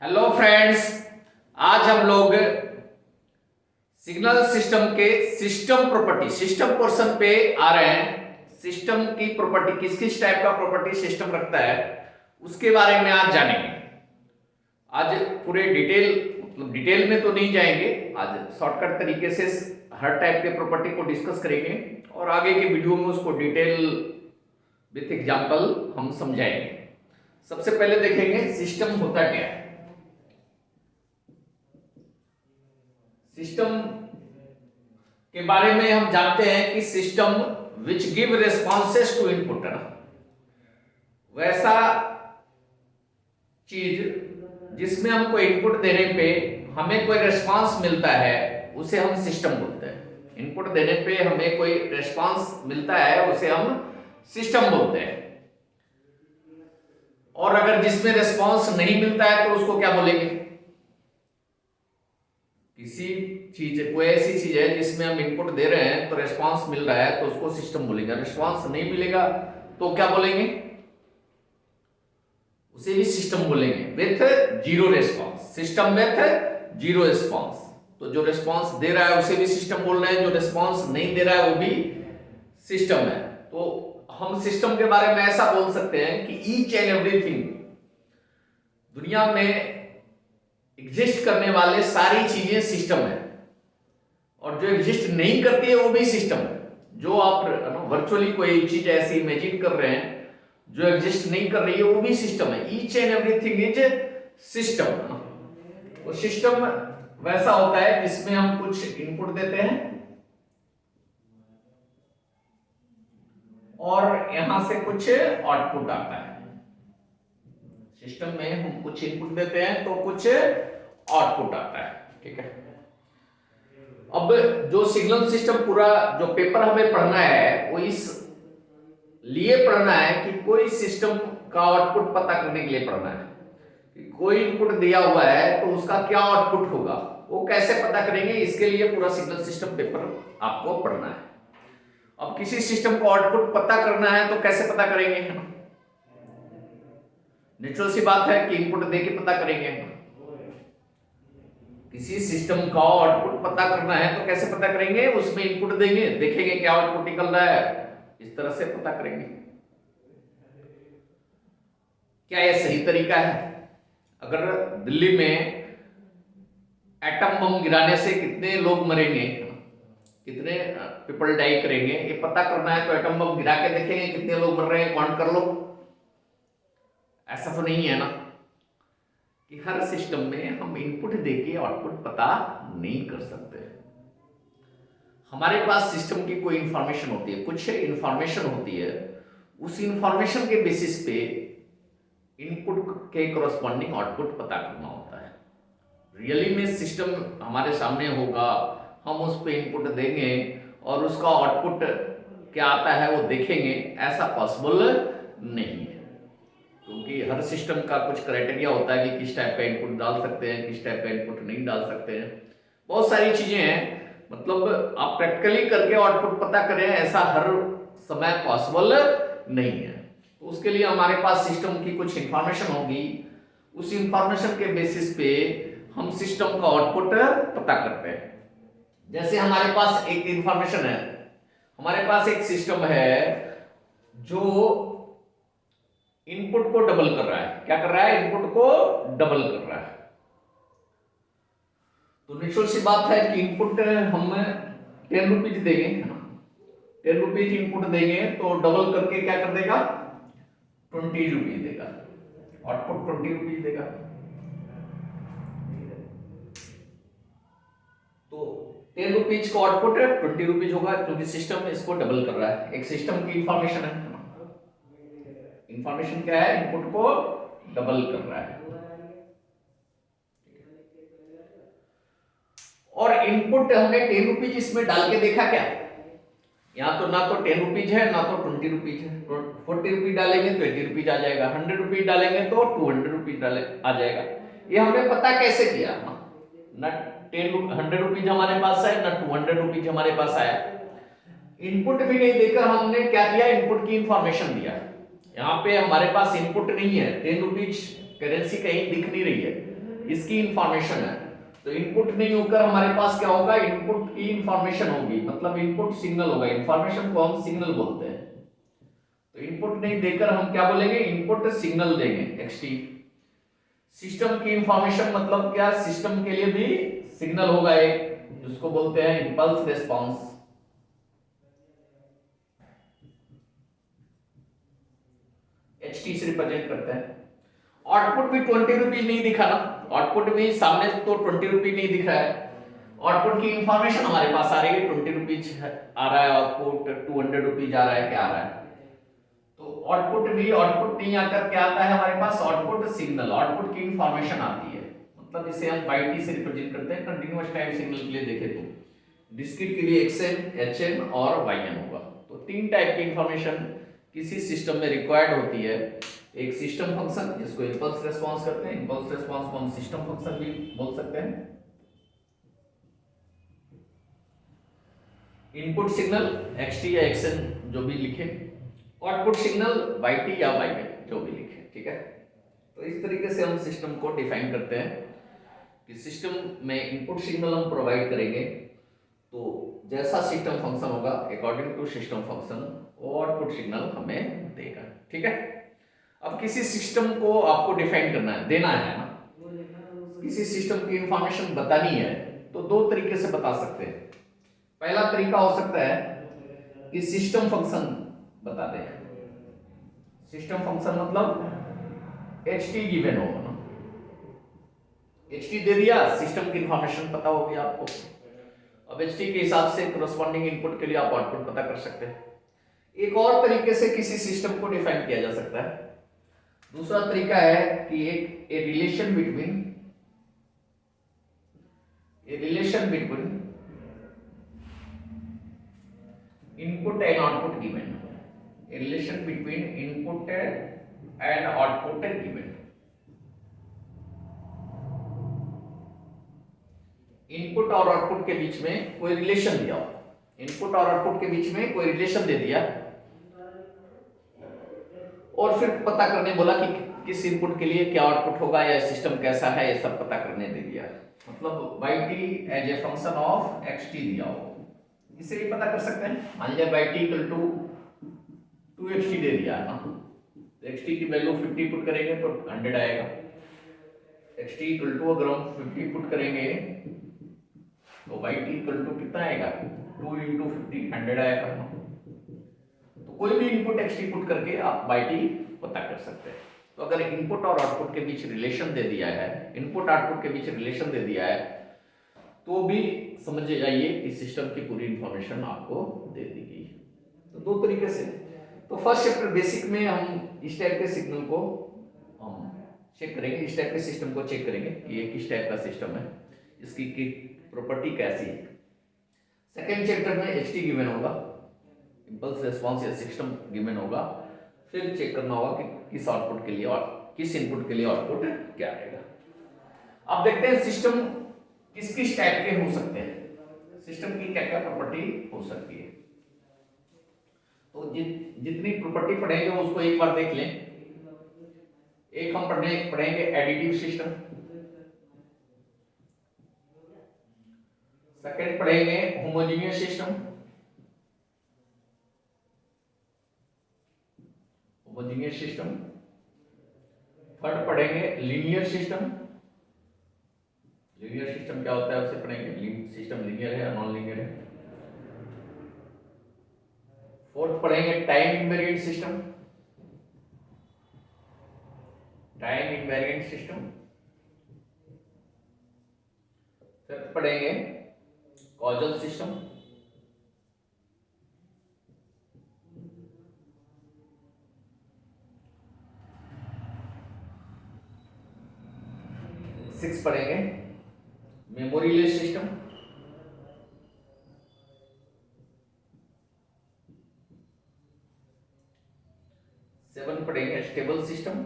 Hello friends, आज हम लोग सिग्नल सिस्टम के सिस्टम पोर्शन पे आ रहे हैं। सिस्टम की प्रॉपर्टी किस किस टाइप का प्रॉपर्टी सिस्टम रखता है उसके बारे में आज जानेंगे। आज पूरे डिटेल में तो नहीं जाएंगे, आज शॉर्टकट तरीके से हर टाइप के प्रॉपर्टी को डिस्कस करेंगे और आगे के वीडियो में उसको डिटेल विथ एग्जांपल हम समझाएंगे। सबसे पहले देखेंगे सिस्टम होता क्या है। सिस्टम के बारे में हम जानते हैं कि system which give responses to input, वैसा चीज जिसमें हमको इनपुट देने पे हमें कोई रेस्पॉन्स मिलता है उसे हम सिस्टम बोलते हैं। इनपुट देने पे हमें कोई रेस्पॉन्स मिलता है उसे हम सिस्टम बोलते हैं। और अगर जिसमें रेस्पॉन्स नहीं मिलता है तो उसको क्या बोलेंगे? किसी चीज, कोई ऐसी चीज है जिसमें हम इनपुट दे रहे हैं तो रेस्पॉन्स मिल रहा है तो उसको सिस्टम बोलेंगे। रेस्पॉन्स नहीं मिलेगा तो क्या बोलेंगे? उसे भी सिस्टम बोलेंगे with zero response. System with zero response, तो जो रेस्पॉन्स दे रहा है उसे भी सिस्टम बोल रहे हैं, जो रेस्पॉन्स नहीं दे रहा है वो भी सिस्टम है। तो हम सिस्टम के बारे में ऐसा बोल सकते हैं कि ईच एंड एवरीथिंग, दुनिया में एग्जिस्ट करने वाले सारी चीजें सिस्टम है और जो एग्जिस्ट नहीं करती है वो भी सिस्टम है। जो आप वर्चुअली कोई चीज ऐसी इमेजिन कर रहे हैं जो एग्जिस्ट नहीं कर रही है वो भी सिस्टम है। Each and everything is system. तो सिस्टम वैसा होता है जिसमें हम कुछ इनपुट देते हैं और यहां से कुछ आउटपुट आता है। सिस्टम में हम कुछ इनपुट देते हैं तो कुछ आउटपुट आता है, ठीक है। अब जो सिग्नल सिस्टम पूरा जो पेपर हमें पढ़ना है वो इस लिए पढ़ना है कि कोई सिस्टम का आउटपुट पता करने के लिए पढ़ना है कि कोई इनपुट दिया हुआ है तो उसका क्या आउटपुट होगा, वो कैसे पता करेंगे। इसके लिए पूरा सिग्नल सिस्टम पेपर आपको पढ़ना है। अब किसी सिस्टम को आउटपुट पता करना है तो कैसे पता करेंगे? नेचुरल सी बात है कि इनपुट देके पता करेंगे। किसी सिस्टम का आउटपुट पता करना है तो कैसे पता करेंगे? उसमें इनपुट देंगे, देखेंगे क्या आउटपुट निकल रहा है, इस तरह से पता करेंगे। क्या यह सही तरीका है? अगर दिल्ली में एटम बम गिराने से कितने लोग मरेंगे, कितने पीपल डाई करेंगे, ये पता करना है तो एटम बम गिरा के देखेंगे कितने लोग मर रहे हैं, काउंट कर लो। ऐसा तो नहीं है ना कि हर सिस्टम में हम इनपुट देके आउटपुट पता नहीं कर सकते। हमारे पास सिस्टम की कोई इंफॉर्मेशन होती है, कुछ इंफॉर्मेशन होती है, उस इंफॉर्मेशन के बेसिस पे इनपुट के कोरस्पॉन्डिंग आउटपुट पता करना होता है। रियली में सिस्टम हमारे सामने होगा, हम उस पर इनपुट देंगे और उसका आउटपुट क्या आता है वो देखेंगे, ऐसा पॉसिबल नहीं है। क्योंकि हर सिस्टम का कुछ क्राइटेरिया होता है कि किस टाइप का इनपुट डाल सकते हैं, किस टाइप का इनपुट नहीं डाल सकते हैं। बहुत सारी चीजें हैं, मतलब आप प्रैक्टिकली करके आउटपुट पता करें ऐसा हर समय पॉसिबल नहीं है। तो उसके लिए हमारे पास सिस्टम की कुछ इंफॉर्मेशन होगी, उस इंफॉर्मेशन के बेसिस पे हम सिस्टम का आउटपुट पता करते हैं। जैसे हमारे पास एक इंफॉर्मेशन है, हमारे पास एक सिस्टम है जो इनपुट को डबल कर रहा है। क्या कर रहा है? इनपुट को डबल कर रहा है। तो नेचुरल सी बात है कि इनपुट हम 10 रुपीज देंगे, 10 रुपीज इनपुट देंगे तो डबल करके क्या कर देगा? 20 रुपीज देगा, आउटपुट 20 रुपीज देगा। तो 10 रुपीज का आउटपुट 20 रुपीज होगा क्योंकि सिस्टम इसको डबल कर रहा है। एक सिस्टम की इंफॉर्मेशन है, इंफॉर्मेशन क्या है? इनपुट को डबल कर रहा है। और इनपुट हमने 10 रुपीज इसमें डाल के देखा क्या? यहां तो ना तो 10 रुपीज है ना तो 20 रुपीज है। 40 रुपीज डालेंगे तो 80 रुपीज आ जाएगा, 100 रुपीज डालेंगे तो 200 रुपीज आ जाएगा। ये हमने पता कैसे किया? ना 100 रुपीज हमारे पास है ना 200 रुपीज हमारे पास आया। इनपुट भी नहीं देकर हमने क्या किया? इनपुट की इंफॉर्मेशन दिया। यहाँ पे हमारे पास इनपुट नहीं है, 10 रुपीज करेंसी कहीं दिख नहीं रही है, इसकी इंफॉर्मेशन है। तो इनपुट नहीं होकर हमारे पास क्या होगा, इनपुट की इंफॉर्मेशन होगी, मतलब इनपुट सिग्नल होगा। इंफॉर्मेशन को हम सिग्नल बोलते हैं। तो इनपुट नहीं देकर हम क्या बोलेंगे, इनपुट सिग्नल देंगे एक्सटी। सिस्टम की इंफॉर्मेशन मतलब क्या, सिस्टम के लिए भी सिग्नल होगा एक, जिसको बोलते हैं इंपल्स रिस्पांस। एचटी से रिप्रेजेंट करते हैं। आउटपुट भी 20 रुपीज नहीं दिखा ना, आउटपुट भी सामने तो 20 रुपीज नहीं दिख रहा है। आउटपुट की इंफॉर्मेशन हमारे पास आ रही है, 20 रुपीज आ रहा है आउटपुट, 200 रुपीज आ रहा है, क्या आ रहा है। तो आउटपुट भी, आउटपुट नहीं आकर क्या आता है हमारे पास, आउटपुट सिग्नल, आउटपुट की इंफॉर्मेशन आती है। मतलब इसे हम YT से रिप्रेजेंट करते हैं। कंटिन्यूअस टाइम सिग्नल के लिए देखें तो डिस्क्रीट के लिए XN, HN और YN होगा। तो तीन टाइप की इंफॉर्मेशन किसी सिस्टम में रिक्वायर्ड होती है। एक सिस्टम फंक्शन जिसको इंपल्स रिस्पांस कहते हैं, इंपल्स रिस्पांस को हम सिस्टम फंक्शन भी बोल सकते हैं। इनपुट सिग्नल XT या XN जो भी लिखे, आउटपुट सिग्नल YT या YN जो भी लिखे, ठीक है। तो इस तरीके से हम सिस्टम को डिफाइन करते हैं कि सिस्टम में इनपुट सिग्नल हम प्रोवाइड करेंगे तो जैसा सिस्टम फंक्शन होगा अकॉर्डिंग टू सिस्टम फंक्शन वो आउटपुट सिग्नल हमें देगा, ठीक है। अब किसी सिस्टम को आपको डिफाइन करना है, देना है ना, किसी सिस्टम की इंफॉर्मेशन बतानी है तो दो तरीके से बता सकते हैं। पहला तरीका हो सकता है कि सिस्टम फंक्शन बता दें। सिस्टम फंक्शन मतलब HT गिवन होगा ना, HT दे दिया, सिस्टम की इंफॉर्मेशन पता होगी आपको। अब HT के हिसाब से करस्पॉन्डिंग इनपुट के लिए आप आउटपुट पता कर सकते हैं। एक और तरीके से किसी सिस्टम को डिफाइन किया जा सकता है। दूसरा तरीका है कि एक relation between input and output given, relation between input and output given. Input और आउटपुट के बीच में कोई रिलेशन दिया हो, इनपुट और आउटपुट के बीच में कोई रिलेशन दे दिया और फिर पता करने बोला कि किस इनपुट के लिए क्या आउटपुट होगा या सिस्टम कैसा है, ये सब पता करने दे दिया। मतलब YT as a function of XT दिया हो, इसे भी पता कर सकते हैं। मान लिया YT इक्वल टू 2XT दे दिया है ना, तो XT की वैल्यू 50 पुट करेंगे तो 100 आएगा। XT इक्वल टू अगर हम 50 पुट करेंगे तो YT इक्वल टू कितना आएगा, 2 × 50 100 आएगा। तो कोई भी इनपुट XT पुट करके आप YT पता कर सकते हैं। तो अगर इनपुट और आउटपुट के बीच रिलेशन दे दिया है, इनपुट आउटपुट के बीच रिलेशन दे दिया है, तो भी समझ जाइए कि सिस्टम की पूरी इंफॉर्मेशन आपको दे दी गई। तो दो तरीके से। तो फर्स्ट चैप्टर बेसिक में हम इस टाइप के सिग्नल को हम चेक करेंगे, इस टाइप के सिस्टम को चेक करेंगे कि ये किस टाइप का सिस्टम है, इसकी प्रॉपर्टी कैसी है। सेकेंड चैप्टर में HT गिवन होगा, इंपल्स रिस्पांस या सिस्टम गिवन होगा, फिर चेक करना होगा कि किस आउटपुट के लिए और किस इनपुट के लिए आउटपुट क्या आएगा। अब देखते हैं सिस्टम किस किस टाइप के हो सकते हैं, सिस्टम की क्या क्या प्रॉपर्टी हो सकती है। तो जितनी प्रॉपर्टी पढ़ेंगे उसको एक बार देख लें। एक हम पढ़ेंगे एडिटिव सिस्टम, सेकंड पढ़ेंगे होमोजेनियस सिस्टम, थर्ड पढ़ेंगे लीनियर सिस्टम। लीनियर सिस्टम क्या होता है उसे पढ़ेंगे, सिस्टम लीनियर है या नॉन लीनियर है। फोर्थ पढ़ेंगे टाइम इनवेरिएंट सिस्टम, फिफ्थ पढ़ेंगे कॉजल सिस्टम, सिक्स पढ़ेंगे मेमोरीलेस सिस्टम, सेवन पढ़ेंगे स्टेबल सिस्टम,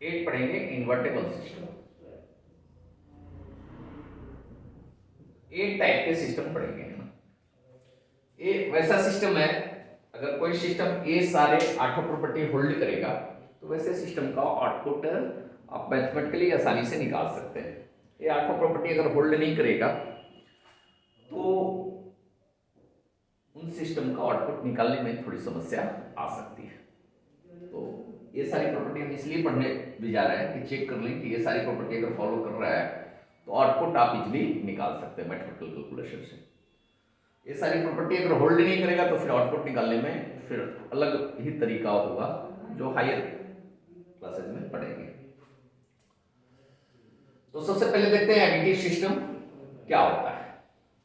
एट पढ़ेंगे इन्वर्टेबल सिस्टम। 8 टाइप के सिस्टम पढ़ेंगे। ये वैसा सिस्टम है अगर कोई सिस्टम ये सारे 8 प्रॉपर्टी होल्ड करेगा तो वैसे सिस्टम का आउटपुट आप मैथमेटिकली आसानी से निकाल सकते हैं। ये 8 प्रॉपर्टी अगर होल्ड नहीं करेगा तो उन सिस्टम का आउटपुट निकालने में थोड़ी समस्या आ सकती है। तो ये सारी प्रॉपर्टी हम इसलिए पढ़ने भी जा रहे हैं कि चेक कर लें कि ये सारी प्रॉपर्टी अगर फॉलो कर रहा है तो आउटपुट आप इजीली निकाल सकते हैं मैथमेटिकल कैलकुलेशन से। ये सारी प्रॉपर्टी अगर होल्ड नहीं करेगा तो फिर आउटपुट निकालने में फिर अलग ही तरीका होगा जो हायर क्लासेस में पढ़ेंगे। तो सबसे पहले देखते हैं एडिटिव सिस्टम क्या होता है।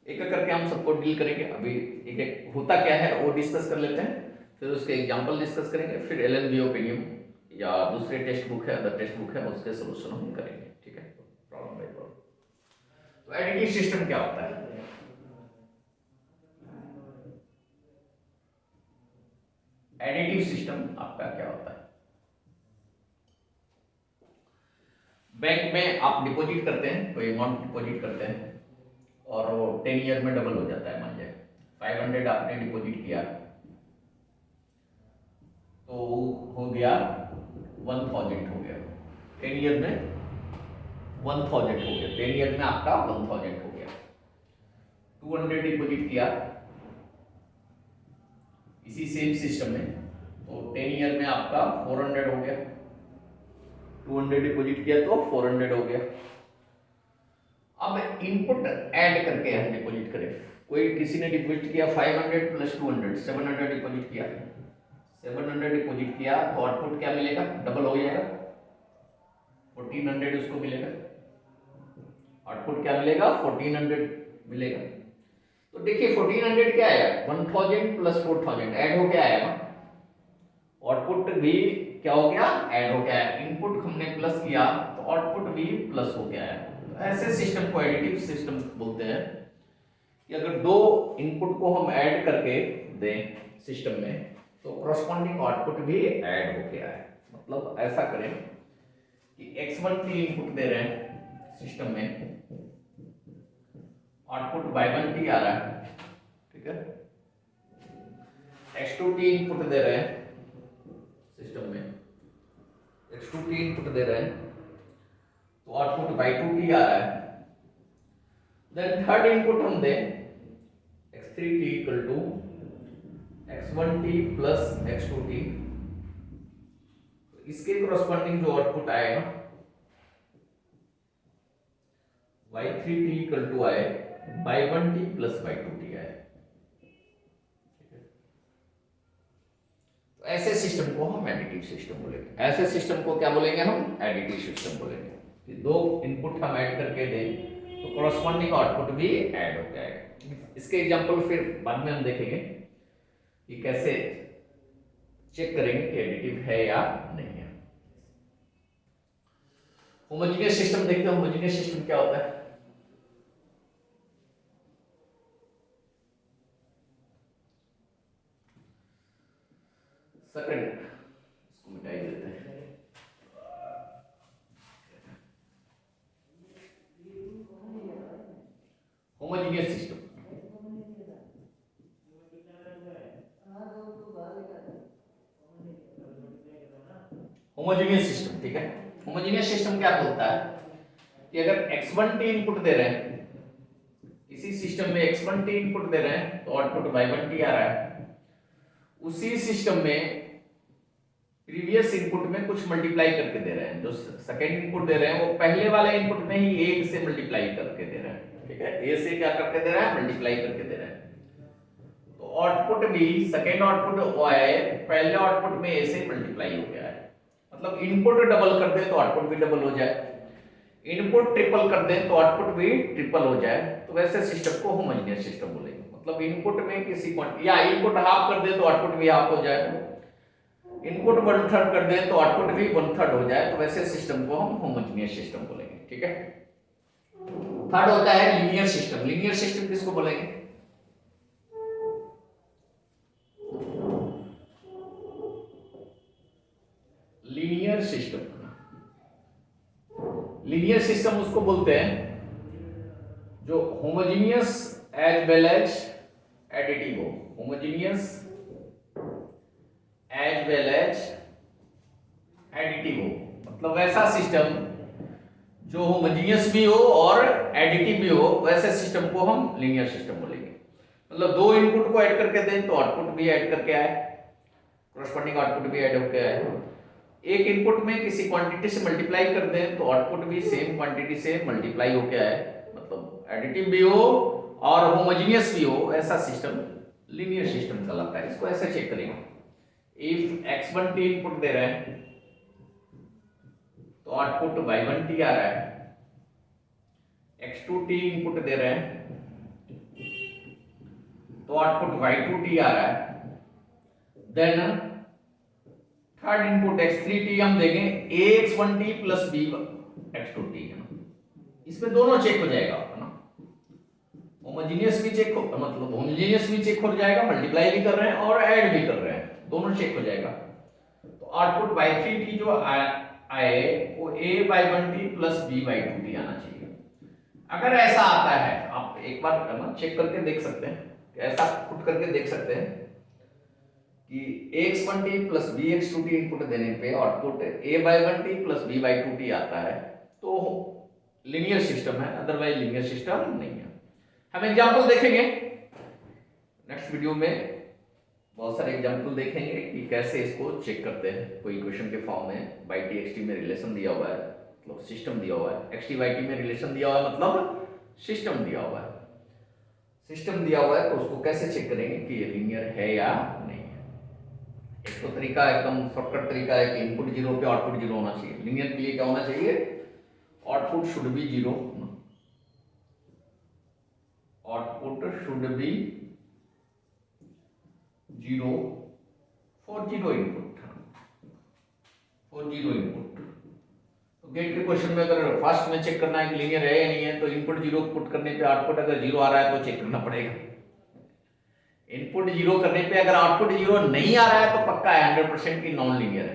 एक एक करके हम सबको डील करेंगे। अभी एक एक होता क्या है वो डिस्कस कर लेते हैं, फिर उसके एग्जांपल डिस्कस करेंगे, फिर एलएनबी ओपिनियन या दूसरे टेक्स्ट बुक है, अदर टेक्स्ट बुक है, उसके सोल्यूशन हम करेंगे। ठीक है, प्रॉब्लम बाय प्रॉब्लम। तो एडिटिव सिस्टम क्या होता है? एडिटिव सिस्टम आपका क्या होता है? बैंक में आप डिपॉजिट करते हैं, कोई अमाउंट डिपॉजिट करते हैं और वो 10 ईयर में डबल हो जाता है। मान लीजिए 500 आपने डिपॉजिट किया तो हो गया 1000 हो गया। 10 ईयर में 1000 हो गया, 10 ईयर में आपका 1000 हो गया। 200 डिपॉजिट किया इसी सेम सिस्टम में तो 10 ईयर में आपका 400 हो गया। 200 डिपॉजिट किया तो 400 हो गया। अब इनपुट ऐड करके हम डिपॉजिट करें। कोई किसी ने डिपॉजिट किया 500 प्लस 200 700 डिपॉजिट किया, 700 डिपॉजिट किया तो आउटपुट क्या मिलेगा? डबल हो जाएगा, 1400 उसको मिलेगा। आउटपुट क्या मिलेगा? 1400 मिलेगा। तो देखिए 1400 क्या आया? 1000 प्लस 4000 ऐड हो गया आया। आउटपुट भी क्या हो गया? ऐड हो गया। इनपुट हमने प्लस किया तो आउटपुट भी प्लस हो गया है। तो ऐसे सिस्टम को एडिटिव सिस्टम बोलते हैं कि अगर दो इनपुट को हम ऐड करके दें सिस्टम में तो कॉरस्पॉन्डिंग आउटपुट भी ऐड हो गया है। मतलब ऐसा करें कि x1 t इनपुट दे रहे हैं सिस्टम में, आउटपुट y1 t आ रहा है। ठीक है, x2 t इनपुट दे रहे हैं सिस्टम में, x2 t इनपुट दे रहे हैं तो आउटपुट y2 t आ रहा है। देन थर्ड इनपुट हम दें x3 t equal to x1 t plus x2 t, इसके कॉरस्पॉन्डिंग जो आउटपुट आएगा y3 t इक्वल टू आए y1 t plus y2 t आए। तो ऐसे सिस्टम को हम एडिटिव सिस्टम बोलेंगे। ऐसे सिस्टम को क्या बोलेंगे? हम एडिटिव सिस्टम बोलेंगे। कि दो इनपुट हम ऐड करके दें तो कॉरस्पॉन्डिंग आउटपुट भी ऐड हो जाएगा। इसके एग्जांपल फिर बाद में हम देखेंगे कि कैसे चेक करेंगे कि एडिटिव है या नहीं है। होमोजेनियस सिस्टम देखते हैं। होमोजेनियस सिस्टम क्या होता है? सेकंड इसको मिटाई देते हैं। Homogeneous system, homogeneous system. ठीक है, होमोजेनियस सिस्टम क्या बोलता है कि अगर x1 t इनपुट दे रहे हैं, इसी सिस्टम में x1 t इनपुट दे रहे हैं तो आउटपुट y1 t आ रहा है। उसी सिस्टम में प्रीवियस इनपुट में कुछ मल्टीप्लाई करके दे रहे हैं। जो सेकंड इनपुट दे रहे हैं वो पहले वाले इनपुट में ही 1 से मल्टीप्लाई करके दे रहे हैं। ठीक है, a से क्या करके दे रहा है? मल्टीप्लाई करके दे रहा है। तो आउटपुट भी सेकंड आउटपुट y पहले आउटपुट में a से मल्टीप्लाई हो गया है। मतलब इनपुट डबल कर दे तो आउटपुट भी डबल हो जाए, इनपुट ट्रिपल कर दे तो आउटपुट भी ट्रिपल हो जाए। तो वैसे सिस्टम को होमोजेनियस सिस्टम बोलेंगे। मतलब इनपुट में किसी या इनपुट हाफ कर दे तो आउटपुट भी हाफ हो जाए, इनपुट 1/3 कर दे तो आउटपुट भी 1/3 हो जाए। तो वैसे सिस्टम को हम होमोजेनियस सिस्टम बोलेंगे। ठीक है, थर्ड होता है लीनियर सिस्टम। लीनियर सिस्टम किसको बोलेंगे? लीनियर सिस्टम, लीनियर सिस्टम उसको बोलते हैं जो homogeneous as well as additive हो। Homogeneous as well as additive हो, मतलब वैसा सिस्टम जो होमोजेनियस भी हो और एडिटिव भी हो, वैसे सिस्टम को हम लीनियर सिस्टम बोलेंगे। मतलब दो इनपुट को ऐड करके दें तो आउटपुट भी ऐड करके आए, कॉरस्पॉन्डिंग आउटपुट भी ऐड होकर आए। एक इनपुट में किसी क्वांटिटी से मल्टीप्लाई कर दें तो आउटपुट भी सेम क्वांटिटी से मल्टीप्लाई होकर आए, मतलब एडिटिव भी हो और होमोजेनियस भी हो, ऐसा सिस्टम लीनियर सिस्टम कहलाता है। इसको ऐसे चेक करेंगे, इफ x1 t इनपुट दे रहे हैं तो आउटपुट y1 t आ रहा है, x2 t इनपुट दे रहे हैं तो आउटपुट y2 t आ रहा है। Then third input x3 t हम देंगे ax1 t plus b x2 t है ना, इसमें दोनों चेक हो जाएगा है ना, होमोजेनियस भी चेक हो, मतलब होमोजेनियस भी चेक हो जाएगा, मल्टीप्लाई भी कर रहे हैं और ऐड भी कर रहे हैं, दोनों चेक हो जाएगा। तो आउटपुट y3 t जो आए वो a/1 t plus b/2 t आना चाहिए। अगर ऐसा आता है, आप एक बार चेक करके देख सकते हैं, ऐसा पुट करके देख सकते हैं कि ax1 t plus bx2 t input देने पे output a/1 t plus b/2 t आता है तो लीनियर सिस्टम है, अदरवाइज लीनियर सिस्टम नहीं है। हम एग्जांपल देखेंगे नेक्स्ट वीडियो में, बहुत सारे एग्जांपल देखेंगे कि कैसे इसको चेक करते हैं। कोई इक्वेशन के फॉर्म में बाई टी एक्स टी में रिलेशन दिया हुआ है, मतलब सिस्टम दिया हुआ है, एक्स टी वाई टी में रिलेशन दिया हुआ है, मतलब सिस्टम दिया हुआ है। सिस्टम दिया हुआ है तो उसको कैसे चेक करेंगे कि ये लीनियर है या नहीं है। एक तो तरीका एकदम शॉर्टकट तरीका है कि इनपुट जीरो पे आउटपुट जीरो होना चाहिए। लीनियर के लिए क्या होना चाहिए, output should be zero, output should be zero for zero input, for zero input. तो गेट के क्वेश्चन में अगर फर्स्ट में चेक करना है कि लीनियर है या नहीं है तो इनपुट जीरो पुट करने पे आउटपुट अगर जीरो आ रहा है तो चेक करना पड़ेगा। इनपुट जीरो करने पे अगर आउटपुट जीरो नहीं आ रहा है तो पक्का है 100% की नॉन लीनियर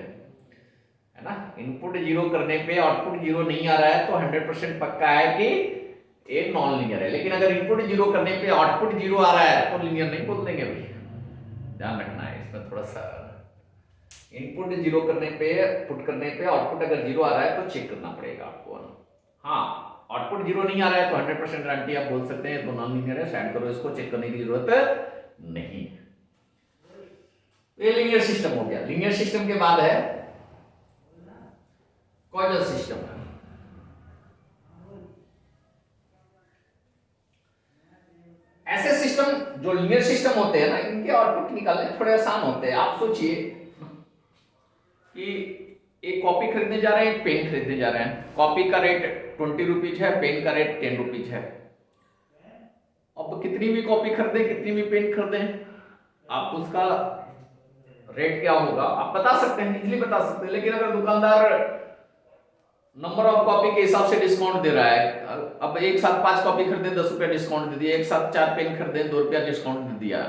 है ना। इनपुट जीरो करने पे आउटपुट जीरो नहीं आ रहा है तो 100% पक्का है कि ये नॉन लीनियर है। लेकिन अगर इनपुट जीरो करने पे आउटपुट जीरो आ रहा है तो लीनियर नहीं बोल देंगे भाई, ध्यान रखना है इसमें थोड़ा सा। इनपुट जीरो करने पे पुट करने पे आउटपुट अगर जीरो आ रहा है तो चेक करना पड़ेगा आपको। हाँ, आउटपुट जीरो नहीं आ रहा है तो 100% गारंटी आप बोल सकते हैं तो नॉन लीनियर है, साइड करो इसको, चेक करने की जरूरत नहीं। ये लीनियर सिस्टम हो गया। लीनियर सिस्टम के बाद है कॉजल सिस्टम। ऐसे सिस्टम जो लीनियर सिस्टम होते हैं ना, इनके आउटपुट निकालने थोड़े आसान होते हैं। आप सोचिए कि एक कॉपी खरीदने जा रहे हैं, एक पेन खरीदने जा रहे हैं। कॉपी का रेट 20 रुपीज है, पेन का रेट 10 रुपीज है। अब कितनी भी कॉपी खरीदें, कितनी भी पेन खरीदें, आप उसका रेट क्या होगा आप बता सकते हैं, इजीली बता सकते हैं। लेकिन अगर दुकानदार नंबर ऑफ कॉपी के हिसाब से डिस्काउंट दे रहा है, अब एक साथ 5 कॉपी खरीदे 10 रुपया डिस्काउंट दे दिया, एक साथ 4 पेन खरीदे 2 रुपया डिस्काउंट दे दिया,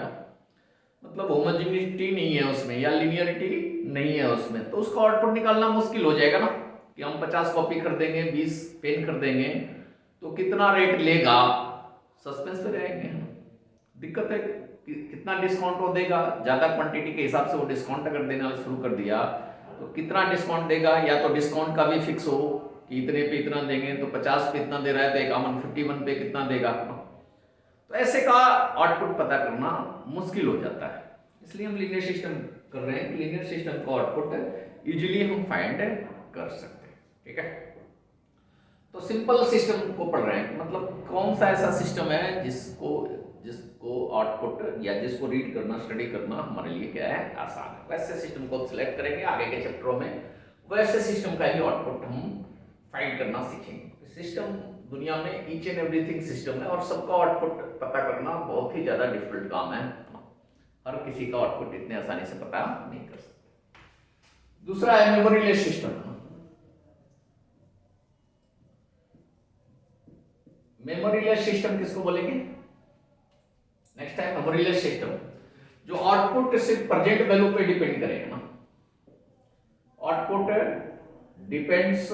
मतलब होमोजेनिटी नहीं है उसमें या लिनियरिटी नहीं है उसमें, तो उसका आउटपुट निकालना मुश्किल हो जाएगा ना। कि हम 50 कॉपी खरीदेंगे, 20 पेन खरीदेंगे तो कितना रेट लेगा, सस्पेंस पे रहेंगे। दिक्कत है कि कितना डिस्काउंट वो देगा, ज्यादा क्वांटिटी के हिसाब से वो डिस्काउंट अगर देना शुरू कर दिया तो कितना डिस्काउंट देगा, या तो डिस्काउंट का भी फिक्स हो कि इतने पे इतना देंगे, तो 50 पे इतना दे रहा है तो एक आमन 51 पे कितना देगा, तो ऐसे का आउटपुट पता करना मुश्किल हो जाता है। इसलिए हम लीनियर सिस्टम कर रहे हैं कि लीनियर सिस्टम का आउटपुट इजीली हम फाइंड कर सकते हैं। ठीक है, तो सिंपल सिस्टम को पढ़ रहे हैं, मतलब कौन सा ऐसा सिस्टम है जिसको आउटपुट या जिसको रीड करना, स्टडी करना हमारे लिए क्या है, आसान है। वैसे सिस्टम को सिलेक्ट करेंगे, आगे के चैप्टरों में वैसे सिस्टम का ही आउटपुट हम फाइंड करना सीखेंगे। सिस्टम दुनिया में ईच एंड एवरीथिंग सिस्टम है और सबका आउटपुट पता करना बहुत ही ज्यादा डिफिकल्ट काम है। हर किसी का आउटपुट इतने आसानी से पता नहीं कर सकते। दूसरा है मेमोरीलेस सिस्टम। मेमोरीलेस सिस्टम किसको बोलेंगे नेक्स्ट टाइम? मेमोरीलेस सिस्टम जो आउटपुट सिर्फ प्रेजेंट वैल्यू पे डिपेंड करेगा ना, output depends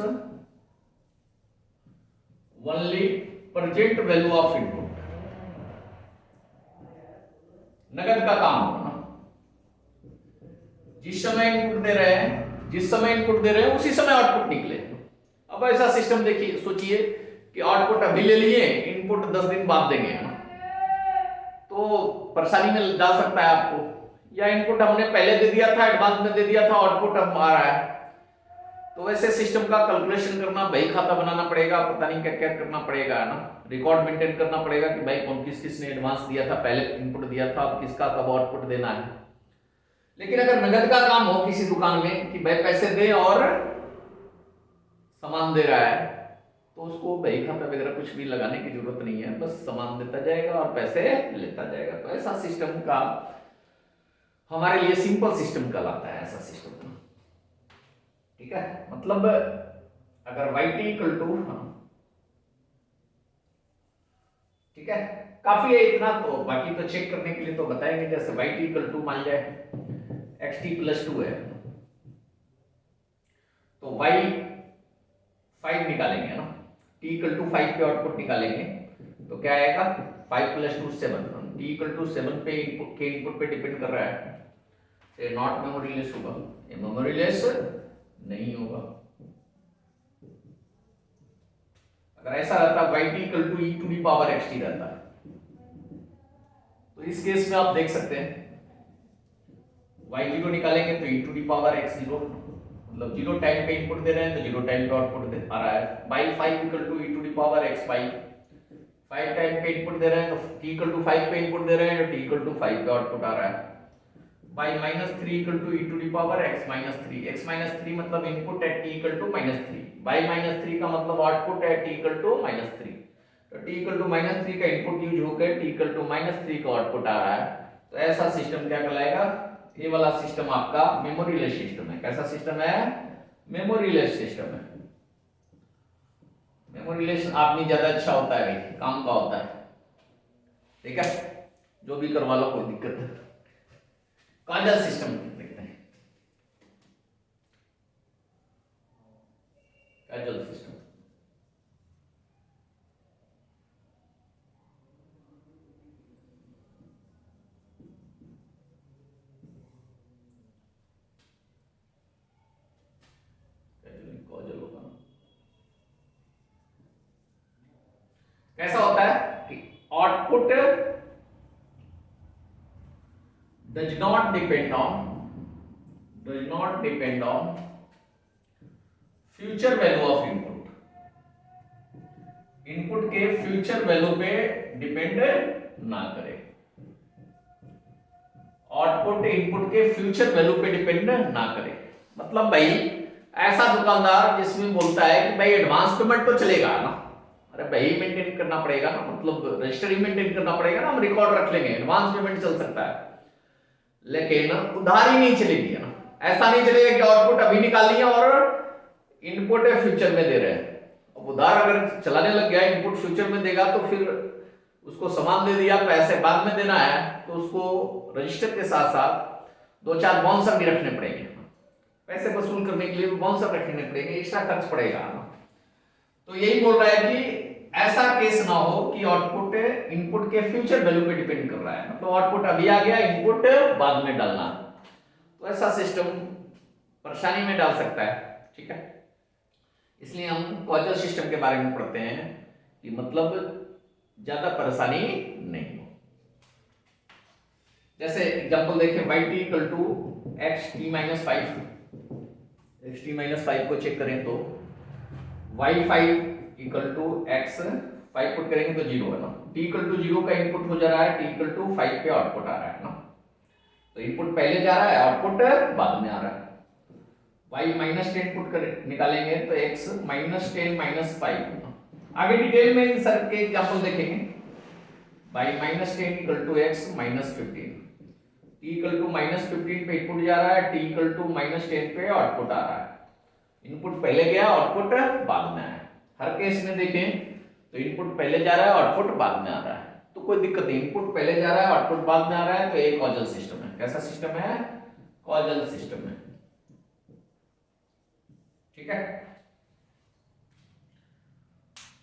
only present value of input. नगद का काम होगा ना, जिस समय इनपुट दे रहे हैं, जिस समय इनपुट दे रहे हैं उसी समय आउटपुट निकले। अब ऐसा सिस्टम देखिए, सोचिए कि आउटपुट अभी ले लिए, इनपुट 10 दिन बाद देंगे, है ना, तो परेशानी में डाल सकता है आपको। या इनपुट हमने पहले दे दिया था, एडवांस में दे दिया था, आउटपुट अब आ रहा है, तो वैसे सिस्टम का कैलकुलेशन करना, बही खाता बनाना पड़ेगा, पता नहीं क्या क्या करना पड़ेगा, है ना, रिकॉर्ड मेंटेन करना पड़ेगा कि भाई कौन किसने एडवांस दिया था, पहले इनपुट दिया था, अब किसका कब आउटपुट देना है। लेकिन अगर नगद का काम हो किसी दुकान में कि भाई पैसे दे और सामान दे रहा है, तो उसको बही खाता वगैरह कुछ भी लगाने की जरूरत नहीं है, बस सामान देता जाएगा और पैसे लेता जाएगा। तो ऐसा सिस्टम का हमारे लिए सिंपल सिस्टम कहलाता है, ऐसा सिस्टम। ठीक है, मतलब अगर yt इक्वल टू, ठीक है, काफी है इतना, तो बाकी तो चेक करने के लिए तो बताएंगे। जैसे yt इक्वल टू मान जाए xt प्लस 2 है, तो y 5 निकालेंगे ना, t इक्वल टू 5 पे आउटपुट निकालेंगे, तो क्या आएगा 5 प्लस 2 7, t इक्वल टू 7 पे इनपुट के इनपुट पे डिपेंड कर रहा है, ये नॉट मेमोरीलेस होगा, ये मेमोरीलेस नहीं होगा। अगर ऐसा रहता yt equal to e to the power xt रहता है, तो इस केस में आप देख सकते हैं y0 निकालेंगे तो e to the power x0, मतलब 0 टाइम पे इनपुट दे रहे हैं तो 0 टाइम पे आउटपुट आ रहा है। by 5 equal to e to the power x 5 time पे इनपुट दे रहे हैं तो t इक्वल टू 5 पे इनपुट दे रहे हैं तो t इक्वल टू 5 पे आउटपुट आ रहा है। by -3 equal to e to the power x -3 मतलब इनपुट है t इक्वल टू -3, by -3 का मतलब आउटपुट है t इक्वल टू -3, तो t इक्वल टू -3 का इनपुट यूज होकर t इक्वल टू -3 का आउटपुट आ रहा है। तो ऐसा सिस्टम क्या कहलाएगा, ये वाला सिस्टम आपका मेमोरीलेस सिस्टम है। कैसा सिस्टम है, मेमोरीलेस सिस्टम है। मेमोरीलेस आप नहीं ज्यादा अच्छा होता है, काम का होता है, ठीक है, जो भी करवा लो कोई दिक्कत नहीं। कॉजल सिस्टम देखते हैं, कॉजल सिस्टम। कॉजल होगा ना, कैसा होता है कि output does not depend on future value of input, input के फ्यूचर वैल्यू पे डिपेंड ना करे, आउटपुट इनपुट के फ्यूचर वैल्यू पे डिपेंड ना करे। मतलब भाई ऐसा दुकानदार जिसमें बोलता है कि भाई एडवांस पेमेंट तो चलेगा ना, अरे भाई मेंटेन करना पड़ेगा ना, मतलब रजिस्टर ही मेंटेन करना पड़ेगा ना, हम रिकॉर्ड रख लेंगे, एडवांस पेमेंट चल सकता है, लेकिन उधारी नहीं चलेगी, है ना। ऐसा नहीं चलेगा कि आउटपुट अभी निकाल लिया और इनपुट फ्यूचर में दे रहे हैं। अब उधार अगर चलाने लग गया, इनपुट फ्यूचर में देगा तो फिर उसको सामान दे दिया, पैसे बाद में देना है, तो उसको रजिस्टर के साथ साथ 2-4 बाउंसर भी रखने पड़ेंगे, पैसे वसूल करने के लिए बाउंसर रखने पड़ेंगे, एक्स्ट्रा खर्च पड़ेगा। तो यही बोल रहा है कि ऐसा केस ना हो कि आउटपुट इनपुट के फ्यूचर वैल्यू पे डिपेंड कर रहा है, मतलब आउटपुट अभी आ गया, इनपुट बाद में डालना, तो ऐसा सिस्टम परेशानी में डाल सकता है, ठीक है। इसलिए हम कॉजल सिस्टम के बारे में पढ़ते हैं कि मतलब ज्यादा परेशानी नहीं हो। जैसे एग्जांपल देखें, yt इक्वल टू xt-5 को चेक करें तो y5 equal to x5 put करेंगे तो 0 है ना, t इक्वल टू 0 का इनपुट हो जा रहा है, t इक्वल टू 5 पे आउटपुट आ रहा है ना, तो इनपुट पहले जा रहा है, आउटपुट बाद में आ रहा है। y -10 पुट कर निकालेंगे तो x -10 -5। आगे डिटेल में इन सब के एग्जांपल देखेंगे। y -10 equal to x -15, t equal to -15 पे इनपुट जा रहा है, t इक्वल टू -10 पे आउटपुट आ रहा है, इनपुट पहले गया, आउटपुट बाद में आया। हर केस में देखें तो इनपुट पहले जा रहा है, आउटपुट बाद में आ रहा है, तो कोई दिक्कत नहीं, इनपुट पहले जा रहा है, आउटपुट बाद में आ रहा है, तो एक कॉजल सिस्टम है। कैसा सिस्टम है, कॉजल सिस्टम है, ठीक है।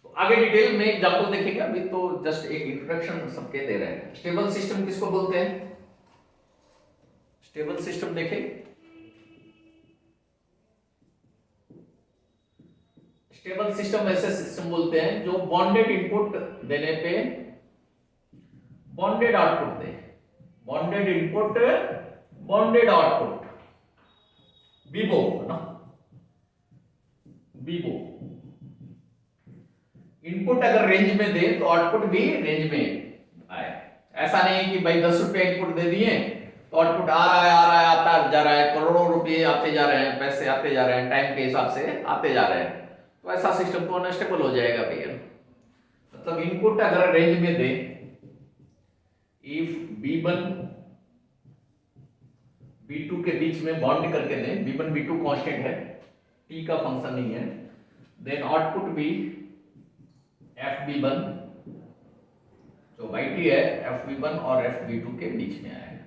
तो आगे डिटेल में एग्जांपल देखेंगे, अभी तो जस्ट एक इंट्रोडक्शन सबके दे रहे हैं। स्टेबल सिस्टम किसको बोलते हैं, स्टेबल सिस्टम देखें स्टेबल सिस्टम ऐसे सिस्टम बोलते हैं जो बॉन्डेड इनपुट देने पे बॉन्डेड आउटपुट दे। Bounded input bounded output, BIBO ना, बीबो। इनपुट अगर रेंज में दे तो आउटपुट भी रेंज में आए। ऐसा नहीं कि भाई 10 रुपए इनपुट दे दिए तो आउटपुट आ रहा है आता जा रहा है, करोड़ों रुपए आते जा रहे हैं, पैसे आते जा रहे हैं, टाइम के हिसाब से आते जा रहे हैं, तो ऐसा सिस्टम तो अनस्टेबल हो जाएगा भैया। मतलब इनपुट अगर रेंज में दे, इफ B1 B2 के बीच में बॉन्ड करके दे, B1 B2 कांस्टेंट है, t का फंक्शन नहीं है, देन आउटपुट भी FB1 जो बाई टी है FB1 और FB2 के बीच में आएगा।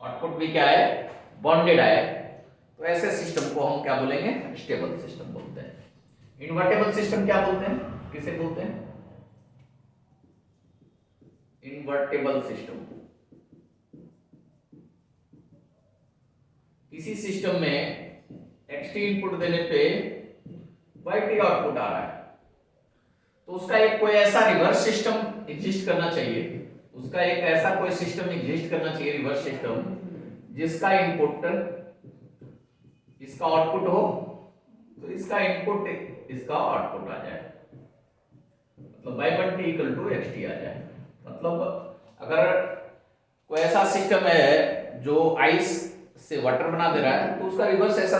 आउटपुट भी क्या है, बॉन्डेड आए। तो ऐसे सिस्टम को हम क्या बोलेंगे, स्टेबल सिस्टम बोलते हैं। इन्वर्टेबल सिस्टम क्या बोलते हैं, किसे बोलते हैं, इन्वर्टेबल सिस्टम। किसी सिस्टम में xt इनपुट देने पे yt आउटपुट आ रहा है, तो उसका एक कोई ऐसा रिवर्स सिस्टम एग्जिस्ट करना चाहिए, उसका एक ऐसा कोई सिस्टम एग्जिस्ट करना चाहिए, रिवर्स सिस्टम, जिसका इनपुट इसका आउटपुट हो तो इसका इनपुट इसका आउटपुट आ जाए, मतलब y1t इक्वल टू xt आ जाए। मतलब अगर कोई ऐसा सिस्टम है जो आइस से वाटर बना दे रहा है तो उसका रिवर्स ऐसा